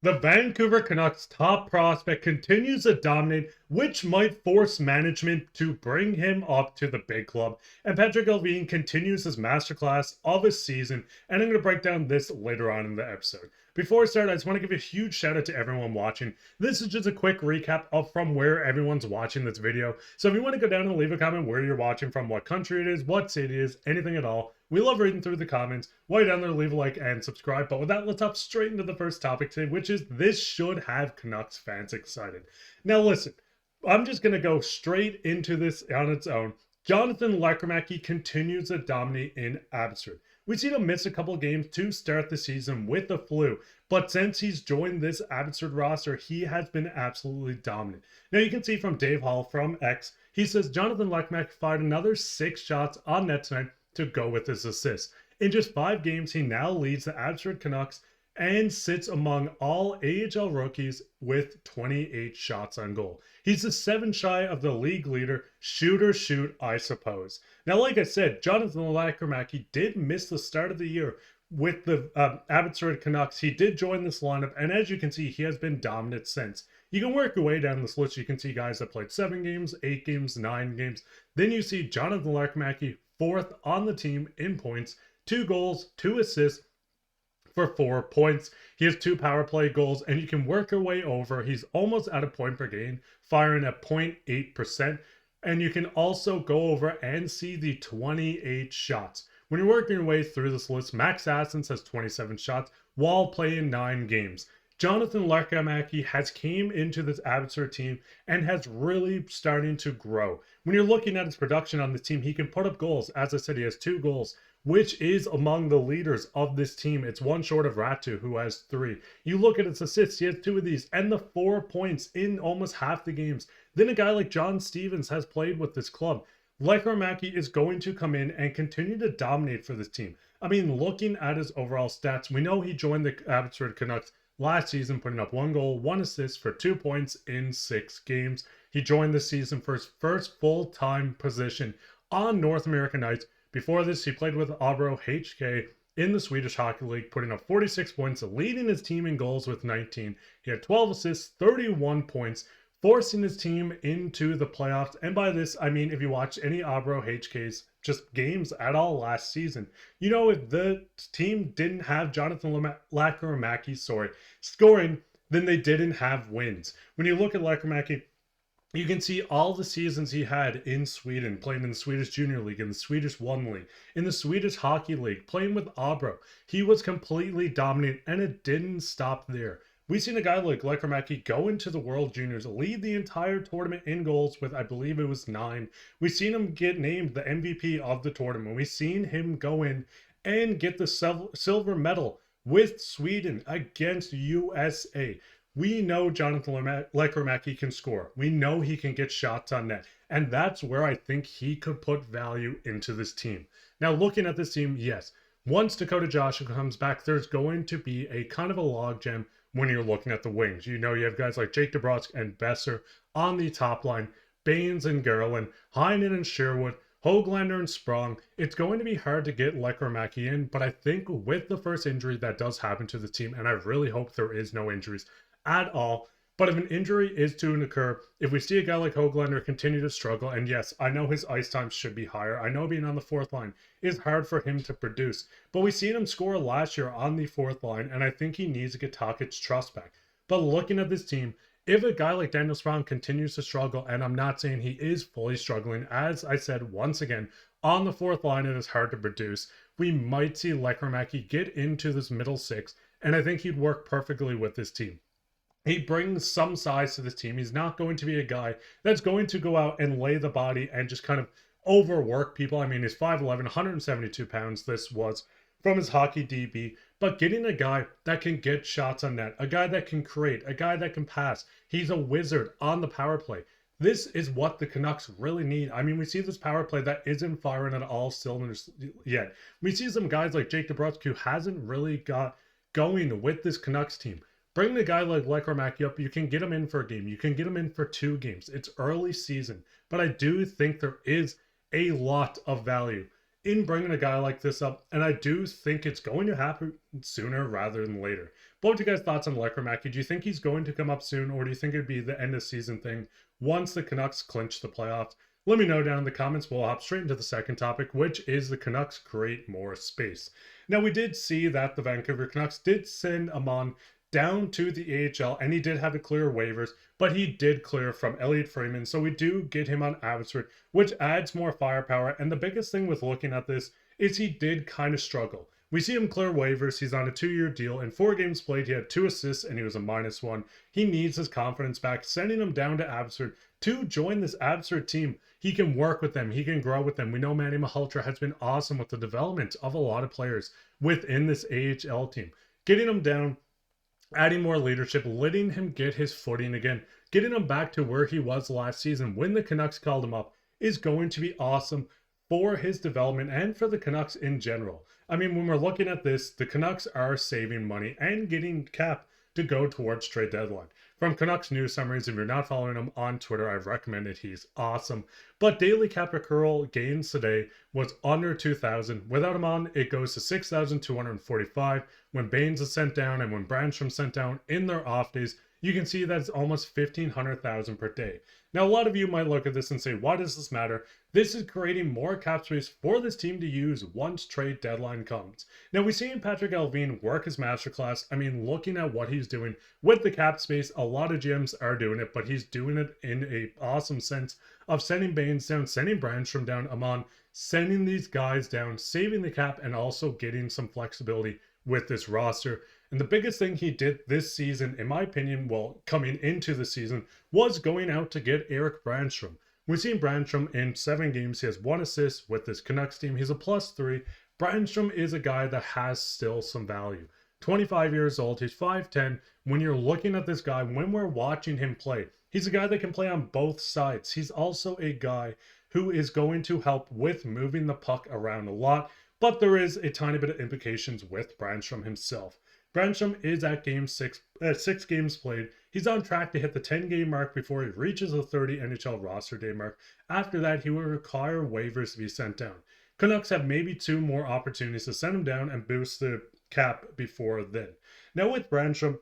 The Vancouver Canucks top prospect continues to dominate, which might force management to bring him up to the big club. And Patrik Allvin continues his masterclass of a season, and I'm going to break down this later on in the episode. Before I start, I just want to give a huge shout out to everyone watching. This is just a quick recap of from where everyone's watching this video. So if you want to go down and leave a comment where you're watching from, what country it is, what city it is, anything at all, we love reading through the comments. While you're down there, leave a like and subscribe. But with that, let's hop straight into the first topic today, which is this should have Canucks fans excited. Now listen, I'm just going to go straight into this on its own. Jonathan Lekkerimaki continues to dominate in Abbotsford. We've seen him miss a couple games to start the season with the flu, but since he's joined this Abbotsford roster, he has been absolutely dominant. Now you can see from Dave Hall from X, he says Jonathan Lekkerimaki fired another 6 shots on net tonight to go with his assists. In just 5 games, he now leads the Abbotsford Canucks and sits among all AHL rookies with 28 shots on goal. He's the 7 shy of the league leader, shoot, I suppose. Now, like I said, Jonathan Lekkerimaki did miss the start of the year with the Abbotsford Canucks. He did join this lineup, and as you can see, he has been dominant since. You can work your way down this list. You can see guys that played 7 games, 8 games, 9 games. Then you see Jonathan Lekkerimaki 4th on the team in points, 2 goals, 2 assists, for 4 points. He has 2 power play goals, and you can work your way over. He's almost at a point per game, firing at 0.8%. And you can also go over and see the 28 shots. When you're working your way through this list, Max Assens has 27 shots while playing 9 games. Jonathan Lekkerimaki has came into this Abbotsford team and has really starting to grow. When you're looking at his production on the team, he can put up goals. As I said, he has 2 goals, which is among the leaders of this team. It's 1 short of Ratu, who has 3. You look at his assists, he has 2 of these, and the 4 points in almost half the games. Then a guy like John Stevens has played with this club. Lekkerimaki is going to come in and continue to dominate for this team. I mean, looking at his overall stats, we know he joined the Abbotsford Canucks last season, putting up 1 goal, 1 assist for 2 points in 6 games. He joined this season for his first full-time position on North American nights. Before this, he played with Abro HK in the Swedish Hockey League, putting up 46 points, leading his team in goals with 19. He had 12 assists, 31 points, forcing his team into the playoffs. And by this, I mean if you watch any Abro HK's just games at all last season, you know if the team didn't have Jonathan Lekkerimaki scoring, then they didn't have wins. When you look at Lekkerimaki, you can see all the seasons he had in Sweden, playing in the Swedish Junior League, in the Swedish 1 League, in the Swedish Hockey League, playing with Abro. He was completely dominant, and it didn't stop there. We've seen a guy like Lekkerimaki go into the World Juniors, lead the entire tournament in goals with, I believe it was 9. We've seen him get named the MVP of the tournament. We've seen him go in and get the silver medal with Sweden against USA. We know Jonathan Lekkerimaki can score. We know he can get shots on net. And that's where I think he could put value into this team. Now, looking at this team, yes, once Dakota Joshua comes back, there's going to be a kind of a logjam when you're looking at the wings. You know, you have guys like Jake DeBrusk and Boeser on the top line, Baines and Garland, Heinen and Sherwood, Höglander and Sprong. It's going to be hard to get Lekkerimaki in, but I think with the first injury that does happen to the team, and I really hope there is no injuries at all, but if an injury is to occur, if we see a guy like Höglander continue to struggle, and yes, I know his ice time should be higher. I know being on the 4th line is hard for him to produce, but we've seen him score last year on the 4th line, and I think he needs to get Tocchet's trust back. But looking at this team, if a guy like Daniel Sprong continues to struggle, and I'm not saying he is fully struggling, as I said once again, on the 4th line it is hard to produce, we might see Lekkerimaki get into this middle 6, and I think he'd work perfectly with this team. He brings some size to this team. He's not going to be a guy that's going to go out and lay the body and just kind of overwork people. I mean, he's 5'11", 172 pounds. This was from his hockey DB. But getting a guy that can get shots on net, a guy that can create, a guy that can pass. He's a wizard on the power play. This is what the Canucks really need. I mean, we see this power play that isn't firing at all cylinders yet. We see some guys like Jake DeBrusk who hasn't really got going with this Canucks team. Bring a guy like Lekkerimaki up. You can get him in for a game. You can get him in for 2 games. It's early season. But I do think there is a lot of value in bringing a guy like this up, and I do think it's going to happen sooner rather than later. But what are you guys' thoughts on Lekkerimaki? Do you think he's going to come up soon, or do you think it'd be the end of season thing once the Canucks clinch the playoffs? Let me know down in the comments. We'll hop straight into the second topic, which is the Canucks create more space. Now, we did see that the Vancouver Canucks did send Aman down to the AHL, and he did have to clear waivers, but he did clear from Elliot Friedman, so we do get him on Abbotsford, which adds more firepower. And the biggest thing with looking at this is he did kind of struggle. We see him clear waivers. He's on a 2-year deal. In 4 games played, he had 2 assists, and he was a -1. He needs his confidence back. Sending him down to Abbotsford to join this Abbotsford team, he can work with them. He can grow with them. We know Manny Malhotra has been awesome with the development of a lot of players within this AHL team. Getting him down, adding more leadership, letting him get his footing again, getting him back to where he was last season when the Canucks called him up is going to be awesome for his development and for the Canucks in general. I mean, when we're looking at this, the Canucks are saving money and getting cap to go towards trade deadline. From Canucks news summaries, if you're not following him on Twitter, I've recommended. He's awesome. But daily cap accrual gains today was under 2,000. Without him on, it goes to 6,245. When Baines is sent down and when Brandstrom's sent down in their off days, you can see that it's almost 1,500,000 per day. Now, a lot of you might look at this and say, why does this matter? This is creating more cap space for this team to use once trade deadline comes. Now, we've seen Patrik Allvin work his masterclass. I mean, looking at what he's doing with the cap space, a lot of GMs are doing it, but he's doing it in an awesome sense of sending Baines down, sending Brandstrom down, Aman, sending these guys down, saving the cap, and also getting some flexibility with this roster. And the biggest thing he did this season, in my opinion, well, coming into the season, was going out to get Erik Brandstrom. We've seen Brandstrom in 7 games. He has 1 assist with this Canucks team. He's a +3. Brandstrom is a guy that has still some value. 25 years old. He's 5'10". When you're looking at this guy, when we're watching him play, he's a guy that can play on both sides. He's also a guy who is going to help with moving the puck around a lot. But there is a tiny bit of implications with Brandstrom himself. Brandstrom is at game 6, 6 games played. He's on track to hit the 10-game mark before he reaches the 30 NHL roster day mark. After that, he will require waivers to be sent down. Canucks have maybe 2 more opportunities to send him down and boost the cap before then. Now with Brandstrom,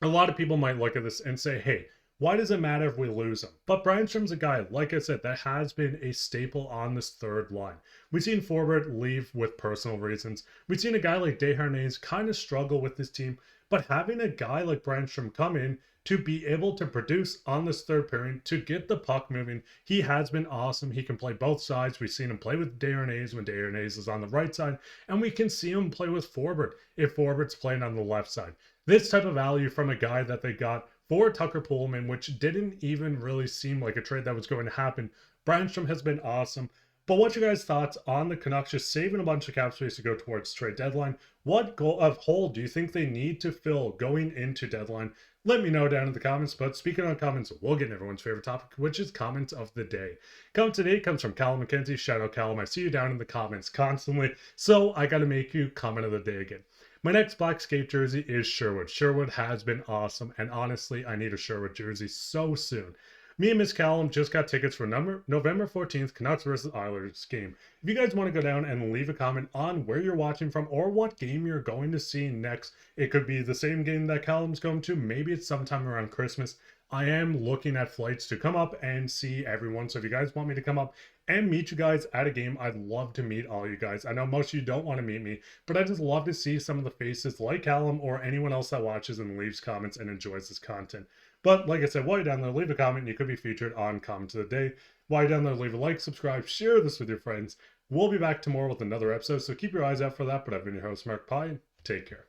a lot of people might look at this and say, hey, why does it matter if we lose him? But Brandstrom's a guy, like I said, that has been a staple on this third line. We've seen Forbort leave with personal reasons. We've seen a guy like Desharnais kind of struggle with this team. But having a guy like Brandstrom come in to be able to produce on this third pairing, to get the puck moving, he has been awesome. He can play both sides. We've seen him play with Desharnais when Desharnais is on the right side. And we can see him play with Forbort if Forbort's playing on the left side. This type of value from a guy that they got for Tucker Pullman, which didn't even really seem like a trade that was going to happen. Brandstrom has been awesome. But what's your guys' thoughts on the Canucks just saving a bunch of cap space to go towards trade deadline? What goal of hole do you think they need to fill going into deadline? Let me know down in the comments. But speaking on comments, we'll get everyone's favorite topic, which is comment of the day. Comment today comes from Callum McKenzie. Shout out Callum. I see you down in the comments constantly, so I got to make you comment of the day again. My next black skate jersey is Sherwood. Sherwood has been awesome, and honestly, I need a Sherwood jersey so soon. Me and Miss Callum just got tickets for November 14th, Canucks versus Islanders game. If you guys want to go down and leave a comment on where you're watching from or what game you're going to see next, it could be the same game that Callum's going to. Maybe it's sometime around Christmas. I am looking at flights to come up and see everyone. So if you guys want me to come up and meet you guys at a game, I'd love to meet all you guys. I know most of you don't want to meet me, but I just love to see some of the faces like Callum or anyone else that watches and leaves comments and enjoys this content. But like I said, while you're down there, leave a comment and you could be featured on Comment of the Day. While you're down there, leave a like, subscribe, share this with your friends. We'll be back tomorrow with another episode, so keep your eyes out for that. But I've been your host, Mark Pye. Take care.